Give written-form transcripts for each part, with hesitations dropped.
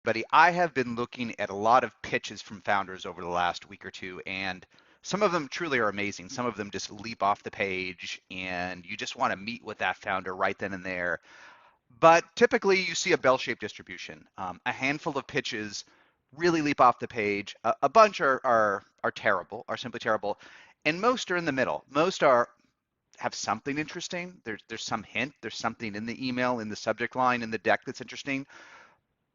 Buddy, I have been looking at a lot of pitches from founders over the last week or two, and some of them truly are amazing. Some of them just leap off the page, and you just want to meet with that founder right then and there. But typically, you see a bell-shaped distribution. A handful of pitches really leap off the page. A bunch are terrible, are simply terrible, and most are in the middle. Most are have something interesting. There's some hint. There's something in the email, in the subject line, in the deck that's interesting,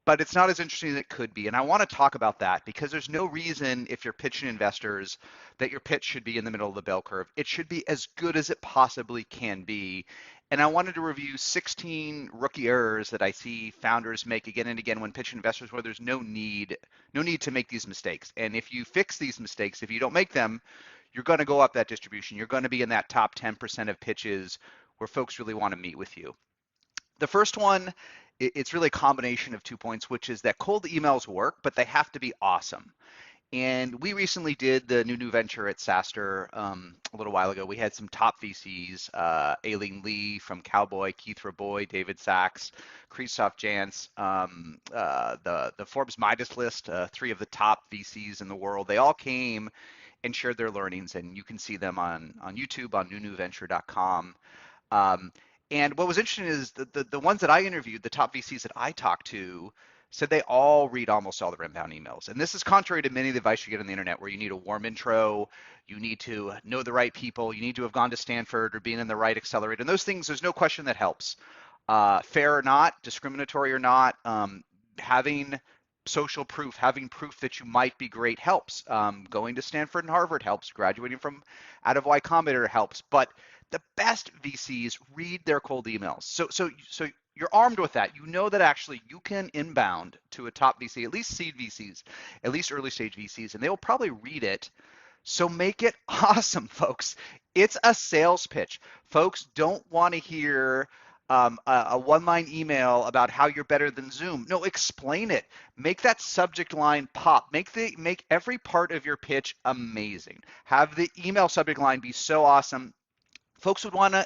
but it's not as interesting as it could be. And I want to talk about that because there's no reason, if you're pitching investors, that your pitch should be in the middle of the bell curve. It should be as good as it possibly can be. And I wanted to review 16 rookie errors that I see founders make again and again when pitching investors, where there's no need to make these mistakes. And if you fix these mistakes, if you don't make them, you're going to go up that distribution. You're going to be in that top 10% of pitches where folks really want to meet with you. The first one, it's really a combination of 2 points, which is that cold emails work, but they have to be awesome. And we recently did the new venture at SaaStr a little while ago. We had some top VCs, Aileen Lee from Cowboy, Keith Raboy, David Sachs, Christoph Jantz, the Forbes Midas list, three of the top VCs in the world. They all came and shared their learnings, and you can see them on YouTube on newventure.com. And what was interesting is the ones that I interviewed, the top VCs that I talked to, said they all read almost all their inbound emails. And this is contrary to many of the advice you get on the internet, where you need a warm intro, you need to know the right people, you need to have gone to Stanford or been in the right accelerator. And those things, there's no question that helps. Fair or not, discriminatory or not, having social proof, having proof that you might be great helps. Going to Stanford and Harvard helps. Graduating from out of Y Combinator helps. But the best VCs read their cold emails. So you're armed with that. You know that actually you can inbound to a top VC, at least seed VCs, at least early stage VCs, and they will probably read it. So make it awesome, folks. It's a sales pitch. Folks don't want to hear a one-line email about how you're better than Zoom. No, explain it. Make that subject line pop. Make every part of your pitch amazing. Have the email subject line be so awesome folks would want to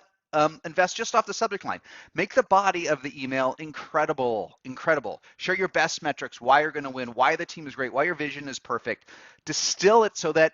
invest just off the subject line. Make the body of the email incredible. Share your best metrics, why you're going to win, why the team is great, why your vision is perfect. Distill it so that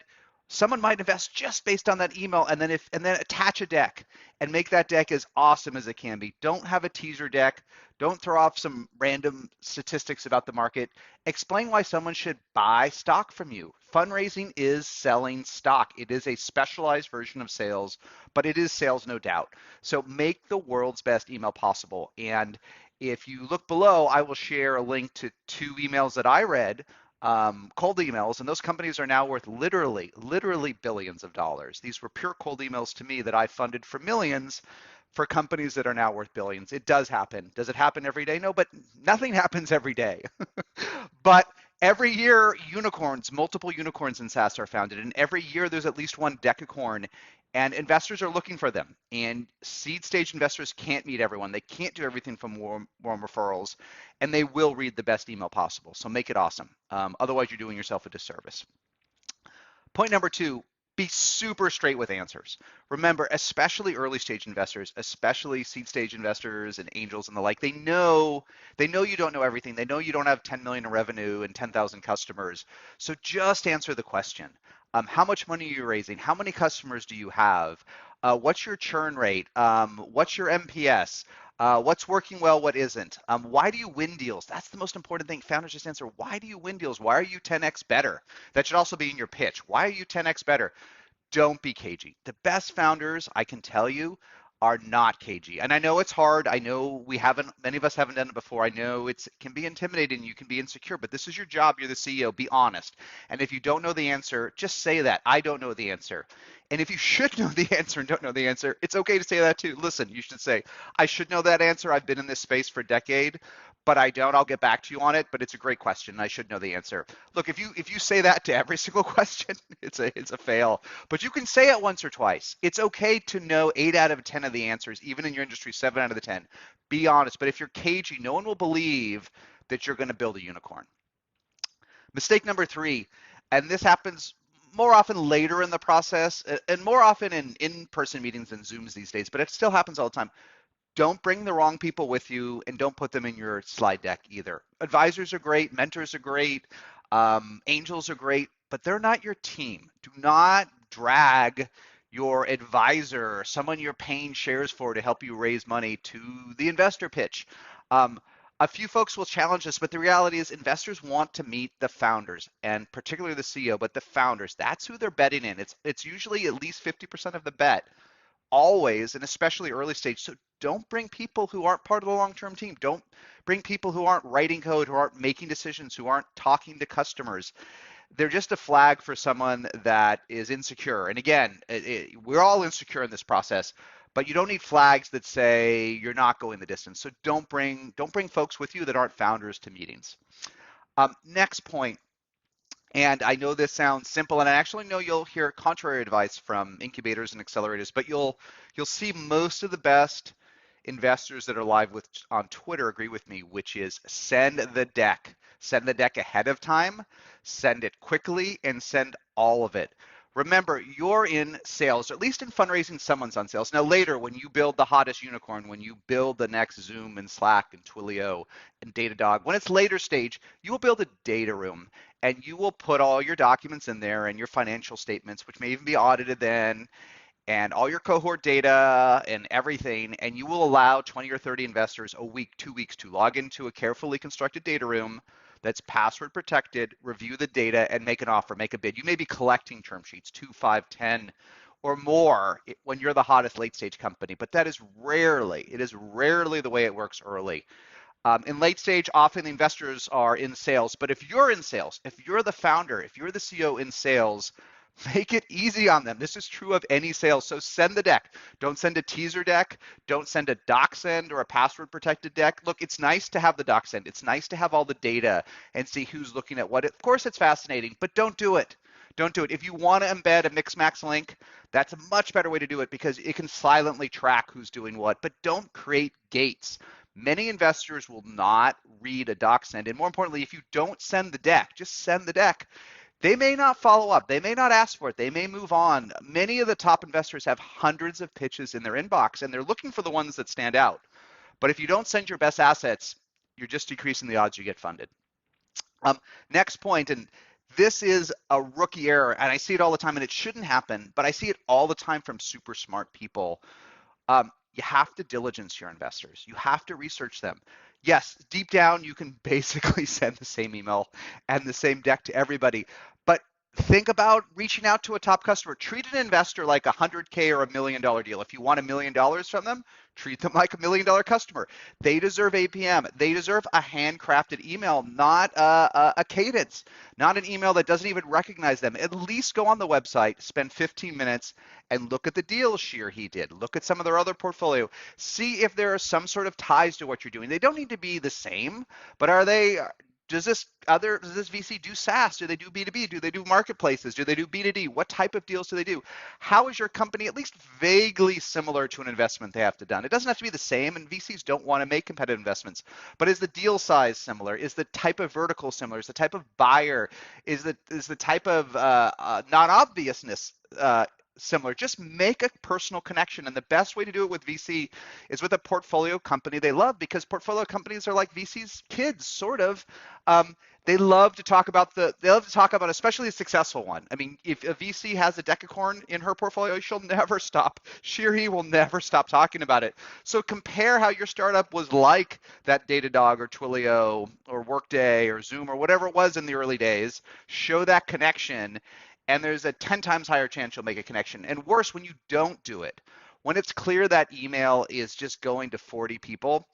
someone might invest just based on that email, and then attach a deck and make that deck as awesome as it can be. Don't have a teaser deck. Don't throw off some random statistics about the market. Explain why someone should buy stock from you. Fundraising is selling stock. It is a specialized version of sales, but it is sales, no doubt. So make the world's best email possible. And if you look below, I will share a link to 2 emails that I read, cold emails, and those companies are now worth literally billions of dollars. These were pure cold emails to me that I funded for millions for companies that are now worth billions. It does happen. Does it happen every day? No, but nothing happens every day. But every year, multiple unicorns in SaaS are founded, and every year there's at least one decacorn, and investors are looking for them. And seed stage investors can't meet everyone. They can't do everything from warm referrals, and they will read the best email possible. So make it awesome. Otherwise, you're doing yourself a disservice. Point number 2, be super straight with answers. Remember, especially early stage investors, especially seed stage investors and angels and the like, they know you don't know everything. They know you don't have 10 million in revenue and 10,000 customers. So just answer the question. How much money are you raising? How many customers do you have? What's your churn rate? What's your MPS? What's working well, what isn't? Why do you win deals? That's the most important thing. Founders just answer, why do you win deals? Why are you 10x better? That should also be in your pitch. Why are you 10x better? Don't be cagey. The best founders, I can tell you, are not cagey. And I know it's hard. I know many of us haven't done it before. I know it can be intimidating. You can be insecure, but this is your job. You're the CEO. Be honest. And if you don't know the answer, just say that. I don't know the answer. And if you should know the answer and don't know the answer, it's okay to say that too. Listen, you should say, I should know that answer. I've been in this space for a decade, but I don't. I'll get back to you on it, but it's a great question. I should know the answer. Look, if you say that to every single question, it's a fail. But you can say it once or twice. It's okay to know 8 out of 10 of the answers, even in your industry, 7 out of the 10. Be honest. But if you're cagey, no one will believe that you're going to build a unicorn. Mistake number 3, and this happens more often later in the process and more often in in-person meetings than Zooms these days, but it still happens all the time. Don't bring the wrong people with you, and don't put them in your slide deck either. Advisors are great, mentors are great, angels are great, but they're not your team. Do not drag your advisor, someone you're paying shares for to help you raise money, to the investor pitch. Um, a few folks will challenge this, but the reality is investors want to meet the founders, and particularly the CEO, but the founders. That's who they're betting in. It's usually at least 50% of the bet, always, and especially early stage. So don't bring people who aren't part of the long-term team. Don't bring people who aren't writing code, who aren't making decisions, who aren't talking to customers. They're just a flag for someone that is insecure. And again, we're all insecure in this process, but you don't need flags that say you're not going the distance. So don't bring folks with you that aren't founders to meetings. Next point, and I know this sounds simple, and I actually know you'll hear contrary advice from incubators and accelerators, but you'll see most of the best investors that are live with on Twitter agree with me, which is send the deck. Send the deck ahead of time, send it quickly, and send all of it. Remember, you're in sales, or at least in fundraising, someone's on sales. Now later, when you build the hottest unicorn, when you build the next Zoom and Slack and Twilio and Datadog, when it's later stage, you will build a data room, and you will put all your documents in there and your financial statements, which may even be audited then, and all your cohort data and everything, and you will allow 20 or 30 investors a week, 2 weeks to log into a carefully constructed data room that's password protected, review the data, and make an offer, make a bid. You may be collecting term sheets, 2, 5, 10, or more when you're the hottest late stage company, but that is rarely, it is rarely the way it works early. In late stage, often the investors are in sales, but if you're in sales, if you're the founder, if you're the CEO in sales, make it easy on them. This is true of any sales. So send the deck. Don't send a teaser deck. Don't send a doc send or a password protected deck. Look, it's nice to have the doc send. It's nice to have all the data and see who's looking at what. Of course, it's fascinating, but don't do it. Don't do it. If you want to embed a Mixmax link, that's a much better way to do it because it can silently track who's doing what, but don't create gates. Many investors will not read a doc send. And more importantly, if you don't send the deck, just send the deck. They may not follow up. They may not ask for it. They may move on. Many of the top investors have hundreds of pitches in their inbox, and they're looking for the ones that stand out. But if you don't send your best assets, you're just decreasing the odds you get funded. Next point, and this is a rookie error, and I see it all the time, and it shouldn't happen, but I see it all the time from super smart people. You have to diligence your investors. You have to research them. Yes, deep down, you can basically send the same email and the same deck to everybody, but think about reaching out to a top customer. Treat an investor like a 100K or $1 million deal. If you want $1 million from them, treat them like $1 million customer. They deserve APM. They deserve a handcrafted email, not a cadence, not an email that doesn't even recognize them. At least go on the website, spend 15 minutes, and look at the deals she or he did. Look at some of their other portfolio. See if there are some sort of ties to what you're doing. They don't need to be the same, but are they? Does this VC do SaaS? Do they do B2B? Do they do marketplaces? Do they do B2D? What type of deals do they do? How is your company at least vaguely similar to an investment they have to done? It doesn't have to be the same, and VCs don't want to make competitive investments, but is the deal size similar? Is the type of vertical similar? Is the type of buyer? Is the type of non-obviousness similar? Just make a personal connection, and the best way to do it with VC is with a portfolio company they love, because portfolio companies are like VC's kids, sort of. They love to talk about especially a successful one. I mean, if a VC has a decacorn in her portfolio, she'll never stop. She or he will never stop talking about it. So compare how your startup was like that Datadog or Twilio or Workday or Zoom or whatever it was in the early days. Show that connection, and there's a 10 times higher chance you'll make a connection. And worse, when you don't do it, when it's clear that email is just going to 40 people,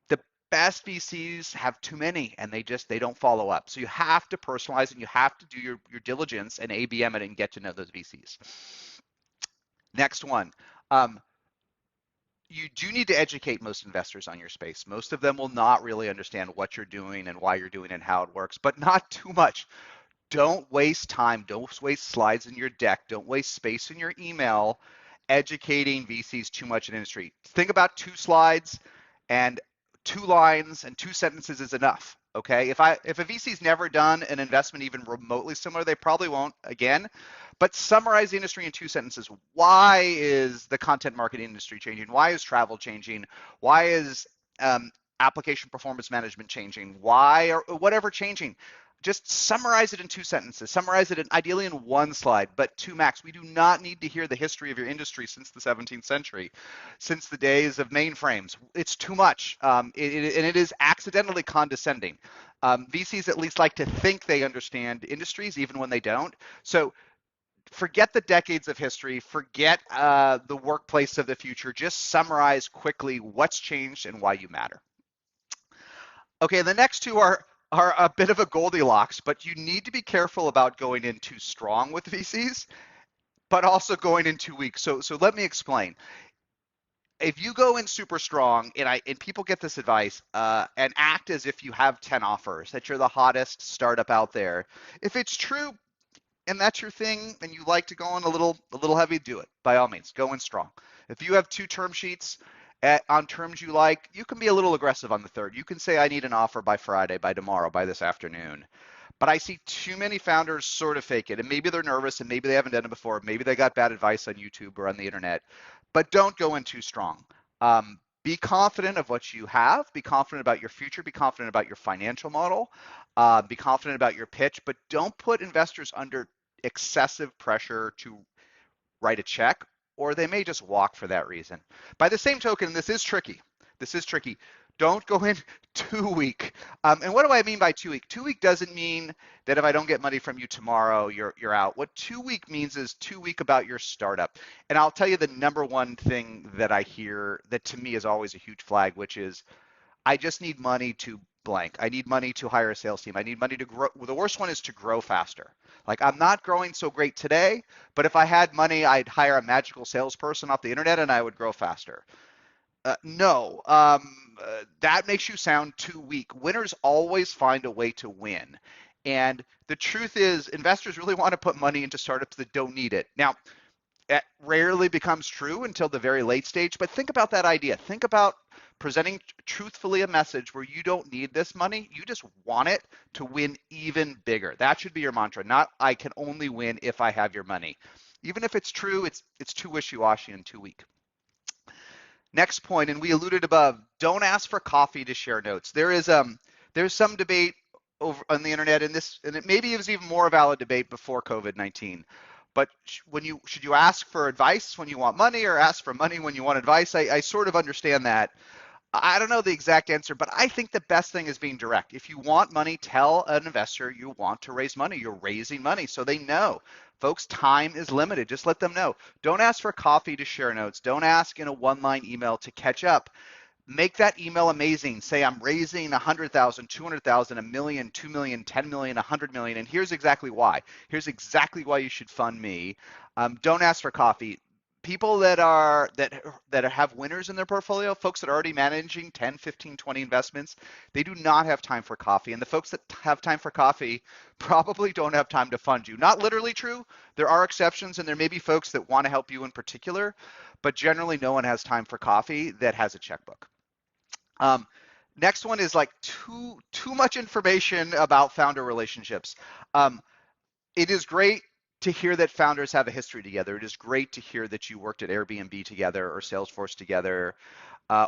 the best VCs have too many, and they don't follow up. So you have to personalize, and you have to do your diligence and ABM it and get to know those VCs. Next one. You do need to educate most investors on your space. Most of them will not really understand what you're doing and why you're doing it and how it works, but not too much. Don't waste time. Don't waste slides in your deck. Don't waste space in your email educating VCs too much in industry. Think about 2 slides, and 2 lines and 2 sentences is enough. Okay, if a VC's never done an investment even remotely similar, they probably won't again. But summarize the industry in 2 sentences. Why is the content marketing industry changing? Why is travel changing? Why is application performance management changing? Why or whatever changing? Just summarize it in 2 sentences. Summarize it ideally in one slide, but two max. We do not need to hear the history of your industry since the 17th century, since the days of mainframes. It's too much, and it is accidentally condescending. VCs at least like to think they understand industries, even when they don't. So forget the decades of history, forget the workplace of the future. Just summarize quickly what's changed and why you matter. Okay, the next two are a bit of a Goldilocks, but you need to be careful about going in too strong with VCs, but also going in too weak. So let me explain. If you go in super strong, and people get this advice, and act as if you have 10 offers, that you're the hottest startup out there. If it's true, and that's your thing, and you like to go in a little heavy, do it. By all means, go in strong. If you have 2 term sheets on terms you like, you can be a little aggressive on the third. You can say, I need an offer by Friday, by tomorrow, by this afternoon. But I see too many founders sort of fake it, and maybe they're nervous, and maybe they haven't done it before. Maybe they got bad advice on YouTube or on the internet, but don't go in too strong. Be confident of what you have. Be confident about your future. Be confident about your financial model. Be confident about your pitch, but don't put investors under excessive pressure to write a check, or they may just walk for that reason. By the same token, this is tricky. This is tricky. Don't go in too weak. And what do I mean by too weak? Too weak doesn't mean that if I don't get money from you tomorrow, you're out. What too weak means is too weak about your startup. And I'll tell you the number one thing that I hear that to me is always a huge flag, which is I just need money to blank. I need money to hire a sales team. I need money to grow. Well, the worst one is to grow faster. Like I'm not growing so great today, but if I had money, I'd hire a magical salesperson off the internet and I would grow faster. No, that makes you sound too weak. Winners always find a way to win. And the truth is, investors really want to put money into startups that don't need it. Now, it rarely becomes true until the very late stage, but think about that idea. Think about presenting truthfully a message where you don't need this money, you just want it to win even bigger. That should be your mantra, not I can only win if I have your money. Even if it's true, it's too wishy-washy and too weak. Next point, and we alluded above, don't ask for coffee to share notes. There's some debate over on the internet, and it maybe it was even more valid debate before COVID-19. But should you ask for advice when you want money, or ask for money when you want advice? I sort of understand that. I don't know the exact answer, but I think the best thing is being direct. If you want money, tell an investor you want to raise money. You're raising money so they know. Folks, time is limited. Just let them know. Don't ask for coffee to share notes. Don't ask in a one-line email to catch up. Make that email amazing. Say I'm raising 100,000, 200,000, a million, 2 million, 10 million, 100 million, and here's exactly why. Here's exactly why you should fund me. Don't ask for coffee. People that have winners in their portfolio, folks that are already managing 10, 15, 20 investments, they do not have time for coffee. And the folks that have time for coffee probably don't have time to fund you. Not literally true. There are exceptions, and there may be folks that want to help you in particular, but generally no one has time for coffee that has a checkbook. Next one is like too much information about founder relationships. It is great to hear that founders have a history together. It is great to hear that you worked at Airbnb together or Salesforce together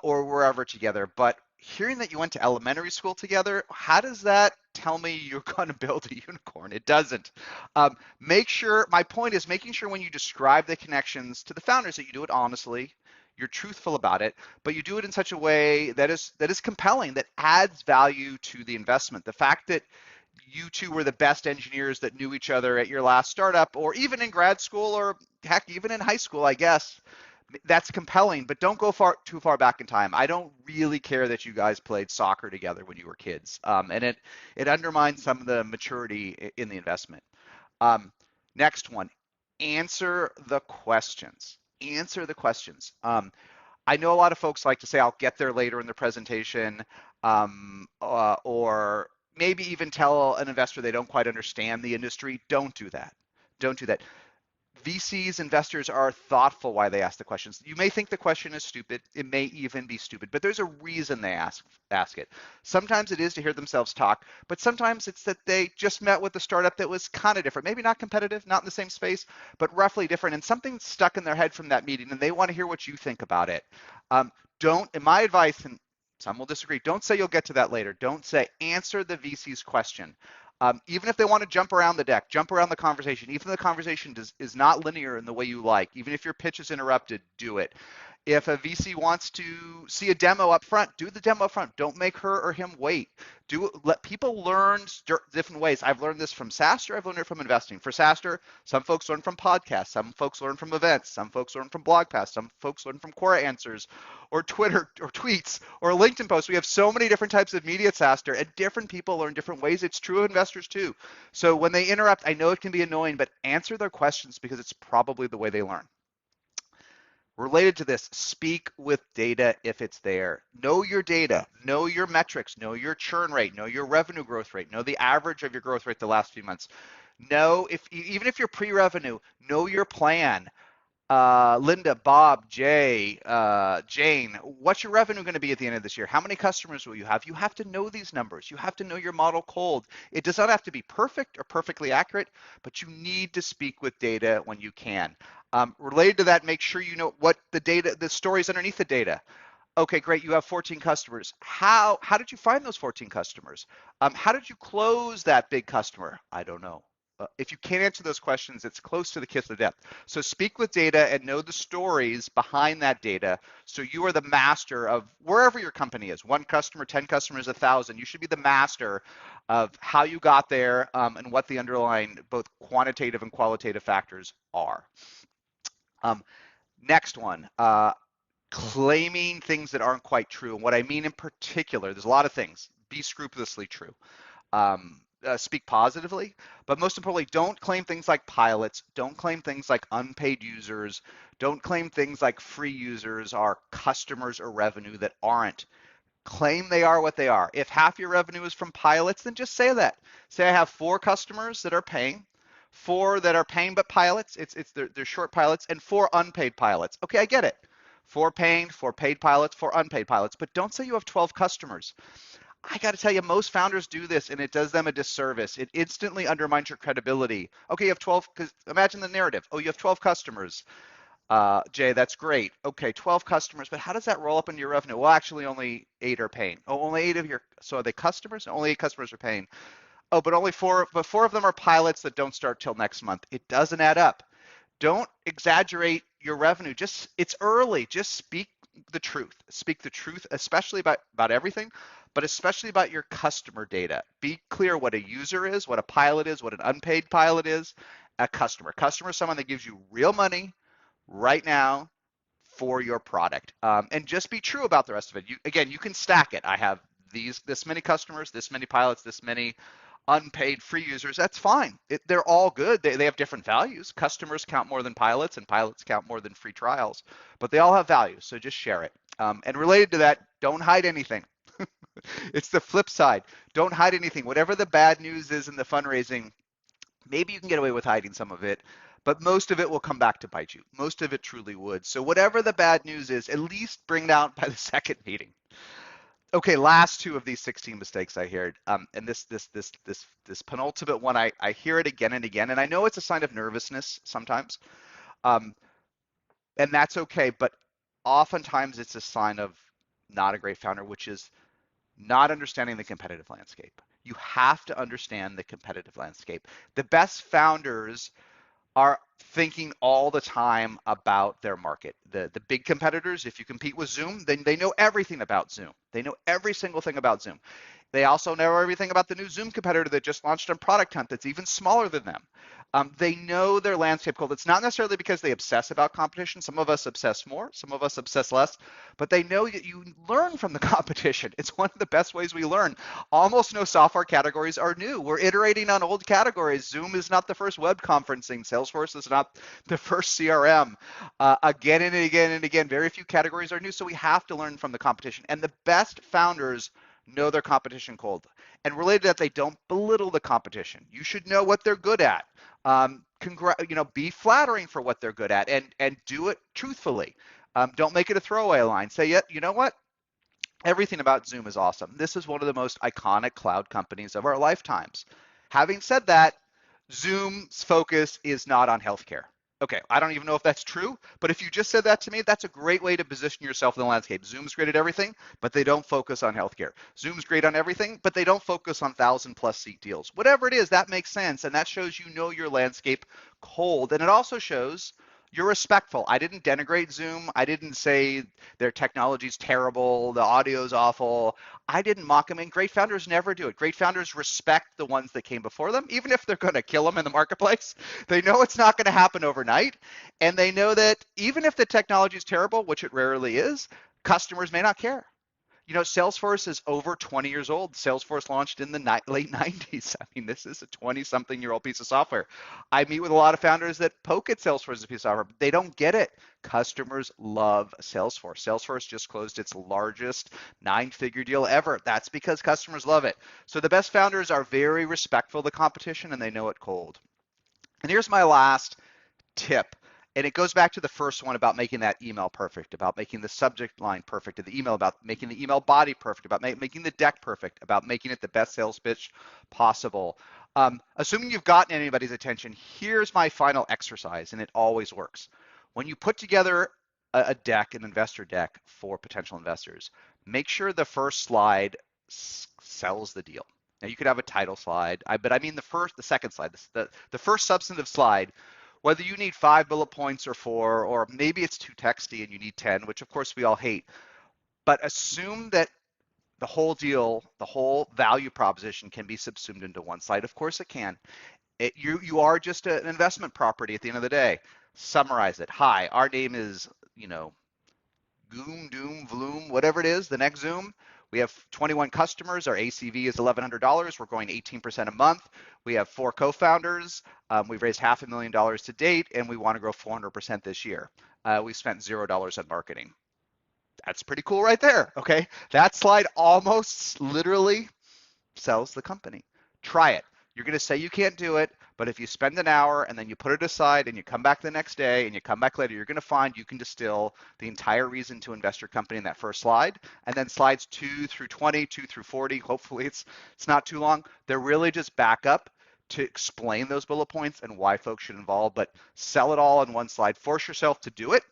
or wherever together. But hearing that you went to elementary school together, how does that tell me you're going to build a unicorn? It doesn't. My point is making sure when you describe the connections to the founders that you do it honestly, you're truthful about it, but you do it in such a way that is compelling, that adds value to the investment. The fact that you two were the best engineers that knew each other at your last startup, or even in grad school, or heck, even in high school, I guess, that's compelling, but don't go too far back in time. I don't really care that you guys played soccer together when you were kids, and it undermines some of the maturity in the investment. Next one, answer the questions. Answer the questions. I know a lot of folks like to say, I'll get there later in the presentation, or maybe even tell an investor they don't quite understand the industry. Don't do that. Don't do that. VCs, investors are thoughtful why they ask the questions. You may think the question is stupid. It may even be stupid, but there's a reason they ask it. Sometimes it is to hear themselves talk, but sometimes it's that they just met with a startup that was kind of different, maybe not competitive, not in the same space, but roughly different, and something stuck in their head from that meeting, and they want to hear what you think about it. Don't, in my advice, and some will disagree, don't say you'll get to that later. Don't say, answer the VC's question. Even if they want to jump around the deck, jump around the conversation, even if the conversation is not linear in the way you like, even if your pitch is interrupted, do it. If a VC wants to see a demo up front, do the demo up front. Don't make her or him wait. Let people learn different ways. I've learned this from SaaStr. I've learned it from investing. For SaaStr, some folks learn from podcasts. Some folks learn from events. Some folks learn from blog posts. Some folks learn from Quora answers or Twitter or tweets or LinkedIn posts. We have so many different types of media at SaaStr, and different people learn different ways. It's true of investors too. So when they interrupt, I know it can be annoying, but answer their questions because it's probably the way they learn. Related to this, speak with data if it's there. Know your data, know your metrics, know your churn rate, know your revenue growth rate, know the average of your growth rate the last few months. Know even if you're pre-revenue, know your plan. Linda, Bob, Jay, Jane, what's your revenue going to be at the end of this year? How many customers will you have? You have to know these numbers. You have to know your model cold. It does not have to be perfect or perfectly accurate, but you need to speak with data when you can. Related to that, make sure you know what the stories underneath the data. Okay, great. You have 14 customers. How did you find those 14 customers? How did you close that big customer? I don't know. If you can't answer those questions, it's close to the kiss of death. So speak with data and know the stories behind that data. So you are the master of wherever your company is, 1 customer, 10 customers, 1,000. You should be the master of how you got there and what the underlying both quantitative and qualitative factors are. Next one, claiming things that aren't quite true. And what I mean in particular, there's a lot of things. Be scrupulously true. Speak positively, but most importantly, don't claim things like pilots, don't claim things like unpaid users, don't claim things like free users are customers or revenue that aren't. Claim they are what they are. If half your revenue is from pilots, then just say that. Say I have 4 customers that are paying, 4 that are paying but pilots, they're short pilots, and 4 unpaid pilots. Okay, I get it. 4 paying, 4 paid pilots, 4 unpaid pilots, but don't say you have 12 customers. I got to tell you, most founders do this, and it does them a disservice. It instantly undermines your credibility. Okay, you have 12, because imagine the narrative. Oh, you have 12 customers. Jay, that's great. Okay, 12 customers, but how does that roll up into your revenue? Well, actually, only 8 are paying. Oh, only 8 of your, so are they customers? Only 8 customers are paying. Oh, but only 4 of them are pilots that don't start till next month. It doesn't add up. Don't exaggerate your revenue. It's early. Just speak the truth. Speak the truth, especially about everything, but especially about your customer data. Be clear what a user is, what a pilot is, what an unpaid pilot is. A customer. Customer is someone that gives you real money right now for your product. And just be true about the rest of it. Again, you can stack it. I have this many customers, this many pilots, this many unpaid free users. That's fine. They're all good. They have different values. Customers count more than pilots, and pilots count more than free trials, but they all have value. So just share it. And related to that, don't hide anything. It's the flip side. Don't hide anything. Whatever the bad news is in the fundraising, maybe you can get away with hiding some of it, but most of it will come back to bite you. Most of it truly would. So whatever the bad news is, at least bring it out by the second meeting. Okay, last 2 of these 16 mistakes I heard, and this penultimate one, I hear it again and again, and I know it's a sign of nervousness sometimes, and that's okay, but oftentimes it's a sign of not a great founder, which is not understanding the competitive landscape. You have to understand the competitive landscape. The best founders are thinking all the time about their market. The big competitors, if you compete with Zoom, then they know everything about Zoom. They know every single thing about Zoom. They also know everything about the new Zoom competitor that just launched on Product Hunt that's even smaller than them. They know their landscape cold. It's not necessarily because they obsess about competition. Some of us obsess more, some of us obsess less, but they know that you learn from the competition. It's one of the best ways we learn. Almost no software categories are new. We're iterating on old categories. Zoom is not the first web conferencing. Salesforce is not the first CRM. Again and again and again, very few categories are new, so we have to learn from the competition. And the best founders know their competition cold. And related to that, they don't belittle the competition. You should know what they're good at. Be flattering for what they're good at, and do it truthfully. Don't make it a throwaway line. Say, yeah, you know what? Everything about Zoom is awesome. This is one of the most iconic cloud companies of our lifetimes. Having said that, Zoom's focus is not on healthcare. Okay, I don't even know if that's true, but if you just said that to me, that's a great way to position yourself in the landscape. Zoom's great at everything, but they don't focus on healthcare. Zoom's great on everything, but they don't focus on 1,000+ seat deals. Whatever it is, that makes sense, and that shows you know your landscape cold, and it also shows you're respectful. I didn't denigrate Zoom. I didn't say their technology's terrible, the audio's awful. I didn't mock them, and great founders never do it. Great founders respect the ones that came before them, even if they're going to kill them in the marketplace. They know it's not going to happen overnight, and they know that even if the technology is terrible, which it rarely is, customers may not care. Salesforce is over 20 years old. Salesforce launched in the late 90s. I mean, this is a 20-something-year-old piece of software. I meet with a lot of founders that poke at Salesforce as a piece of software. They don't get it. Customers love Salesforce. Salesforce just closed its largest 9-figure deal ever. That's because customers love it. So the best founders are very respectful of the competition, and they know it cold. And here's my last tip. And it goes back to the first one about making that email perfect, about making the subject line perfect of the email, about making the email body perfect, about making the deck perfect, about making it the best sales pitch possible. Assuming you've gotten anybody's attention, here's my final exercise, and it always works. When you put together a deck, an investor deck for potential investors, make sure the first slide sells the deal. Now you could have a title slide, but I mean the second slide, the first substantive slide. Whether you need 5 bullet points or 4, or maybe it's too texty and you need 10, which of course we all hate, but assume that the whole deal, the whole value proposition can be subsumed into one slide. Of course it can. You are just an investment property at the end of the day. Summarize it. Hi, our name is, Goom, Doom, Vloom, whatever it is, the next Zoom. We have 21 customers. Our ACV is $1,100. We're growing 18% a month. We have 4 co-founders. We've raised $500,000 to date, and we want to grow 400% this year. We've spent $0 on marketing. That's pretty cool right there, okay? That slide almost literally sells the company. Try it. You're going to say you can't do it, but if you spend an hour and then you put it aside and you come back the next day and you come back later, you're going to find you can distill the entire reason to invest your company in that first slide. And then slides 2 through 20, 2 through 40, hopefully it's not too long. They're really just back up to explain those bullet points and why folks should involve, but sell it all in one slide. Force yourself to do it,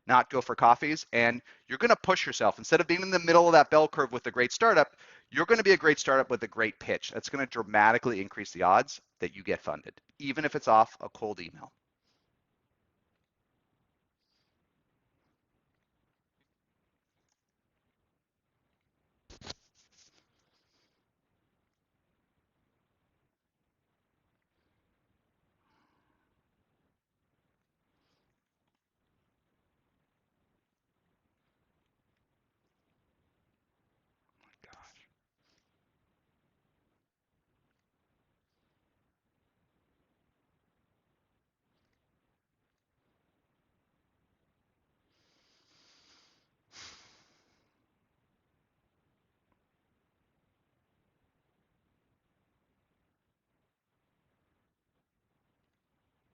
not go for coffees, and you're going to push yourself. Instead of being in the middle of that bell curve with a great startup, you're going to be a great startup with a great pitch. That's going to dramatically increase the odds that you get funded, even if it's off a cold email.